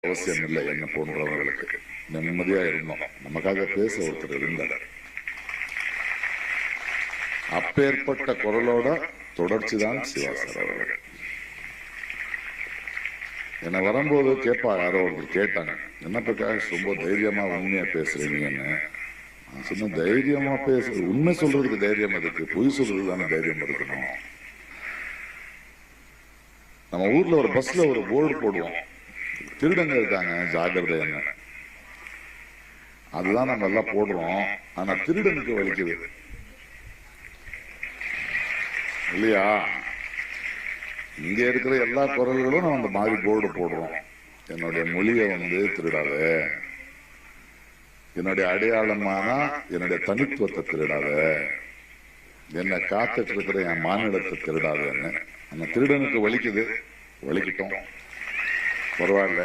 அவசியம் இல்லை. என்ன போன்றவர்களுக்கு நிம்மதியா இருந்தோம். நமக்காக பேச ஒருத்தர் இருந்தார். அப்பேற்பட்ட குரலோட தொடர்ச்சி தான் சிவா சார் அவர்கள். என்ன வரும்போது கேட்பா, யாரோ ஒருத்தர் கேட்டாங்க, என்ன பிரகாஷ் ரொம்ப தைரியமா உண்மையா பேசுறீங்கன்னு. சொன்ன, தைரியமா பேசுறது, உண்மை சொல்றதுக்கு தைரியம் எதுக்கு, பொய் சொல்றதுக்கு தானே தைரியம் இருக்கணும். நம்ம ஊர்ல ஒரு பஸ்ல ஒரு போர்டு போடுவோம், திருடங்க இருக்காங்க ஜாகிரதை என்ன, அதுதான் நம்ம எல்லாம் போடுறோம். ஆனா திருடனுக்கு வலிக்குது இல்லையா? இங்க இருக்கிற எல்லா குரல்களும் நம்ம அந்த மாதிரி போர்டு போடுறோம். என்னுடைய மொழியை திருடாத, என்னுடைய அடையாளமான என்னுடைய தனித்துவத்தை திருடாத, என்னை காத்துட்டு இருக்கிற என் மாநிலத்தை திருடாதன்னு. அந்த திருடனுக்கு வலிக்குது, வலிக்கிட்டோம், பரவாயில்ல.